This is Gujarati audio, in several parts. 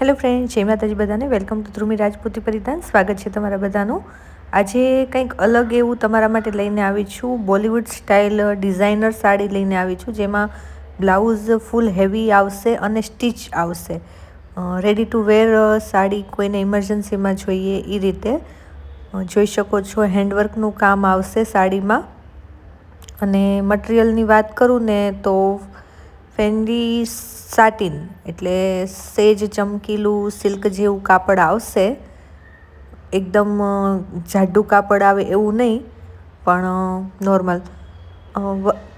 હેલો ફ્રેન્ડ, જય માતાજી બધાને. Welcome to Dhrumi Rajputi Paridhan. સ્વાગત છે તમારા બધાનું. આજે કંઈક અલગ એવું તમારા માટે લઈને આવી છું. બોલિવૂડ સ્ટાઇલ ડિઝાઇનર સાડી લઈને આવી છું, જેમાં બ્લાઉઝ ફૂલ હેવી આવશે અને સ્ટીચ આવશે. રેડી ટુ વેર સાડી કોઈને ઇમરજન્સીમાં જોઈએ એ રીતે જોઈ શકો છો. હેન્ડવર્કનું કામ આવશે સાડીમાં. અને મટીરિયલની વાત કરું ને તો ફેન્ડી સાટિન એટલે સેજ ચમકીલું સિલ્ક જેવું કાપડ આવશે. એકદમ જાડું કાપડ આવે એવું નહીં, પણ નોર્મલ.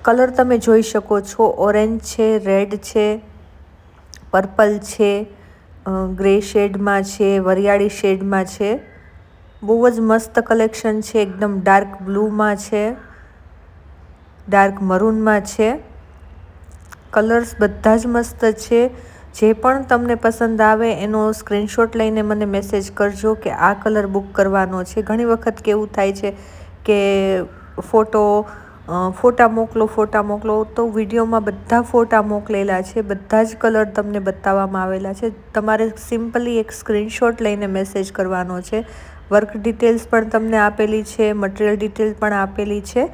કલર તમે જોઈ શકો છો, ઓરેન્જ છે, રેડ છે, પર્પલ છે, ગ્રે શેડમાં છે, વરિયાળી શેડમાં છે. બહુ જ મસ્ત કલેક્શન છે. એકદમ ડાર્ક બ્લુમાં છે, ડાર્ક મરૂનમાં છે. કલર્સ બધા જ મસ્ત છે. જે પણ તમને પસંદ આવે એનો સ્ક્રીનશોટ લઈને મને મેસેજ કરજો કે આ કલર બુક કરવાનો છે. ઘણી વખત કેવું થાય છે કે ફોટા મોકલો તો વિડીયોમાં બધા ફોટા મોકલેલા છે, બધા જ કલર તમને બતાવવામાં આવેલા છે. તમારે સિમ્પલી એક સ્ક્રીનશોટ લઈને મેસેજ કરવાનો છે. વર્ક ડિટેલ્સ પણ તમને આપેલી છે, મટીરિયલ ડિટેલ પણ આપેલી છે.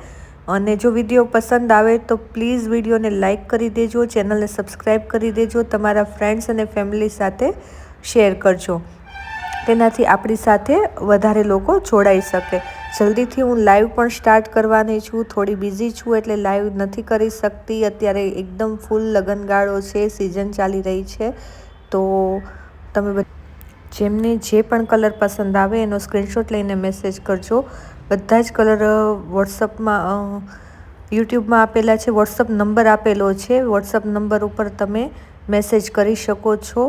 અને જો વિડીયો પસંદ આવે તો પ્લીઝ વિડીયોને લાઇક કરી દેજો, ચેનલને સબસ્ક્રાઈબ કરી દેજો, તમારા ફ્રેન્ડ્સ અને ફેમિલી સાથે શેર કરજો. તેનાથી આપણી સાથે વધારે લોકો જોડાઈ શકે. જલ્દીથી હું લાઈવ પણ સ્ટાર્ટ કરવાની છું. થોડી બિઝી છું એટલે લાઈવ નથી કરી શકતી. અત્યારે એકદમ ફૂલ લગનગાળો છે, સિઝન ચાલી રહી છે. તો તમે જેમને જે પણ કલર પસંદ આવે એનો સ્ક્રીનશોટ લઈને મેસેજ કરજો. બધા જ કલર યુટ્યુબમાં આપેલા છે. વોટ્સઅપ નંબર આપેલો છે. વોટ્સઅપ નંબર ઉપર તમે મેસેજ કરી શકો છો.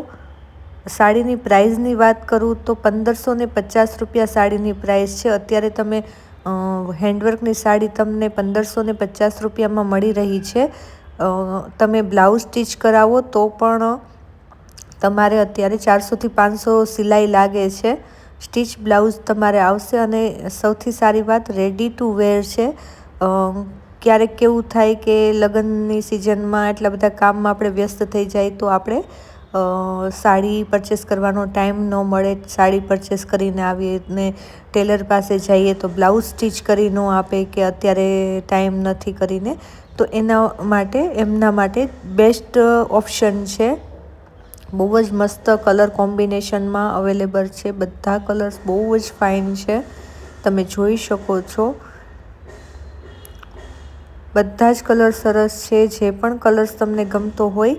સાડીની પ્રાઇઝની વાત કરું તો 1550 રૂપિયા સાડીની પ્રાઇસ છે. અત્યારે તમે હેન્ડવર્કની સાડી તમને 1550 રૂપિયામાં મળી રહી છે. તમે બ્લાઉઝ સ્ટીચ કરાવો તો પણ તમારે અત્યારે 400થી 500 સિલાઈ લાગે છે. સ્ટીચ બ્લાઉઝ તમારે આવશે. અને સૌથી સારી વાત, રેડી ટુ વેર છે. ક્યારેક કેવું થાય કે લગ્નની સિઝનમાં એટલા બધા કામમાં આપણે વ્યસ્ત થઈ જાય તો આપણે સાડી પરચેસ કરવાનો ટાઈમ ન મળે. સાડી પરચેસ કરીને આવીએ ને ટેલર પાસે જઈએ તો બ્લાઉઝ સ્ટીચ કરી ન આપે કે અત્યારે ટાઈમ નથી કરીને, તો એમના માટે બેસ્ટ ઓપ્શન છે. બહુ જ મસ્ત કલર કોમ્બિનેશનમાં અવેલેબલ છે. બધા કલર્સ બહુ જ ફાઇન છે, તમે જોઈ શકો છો. બધા જ કલર સરસ છે. જે પણ કલર્સ તમને ગમતો હોય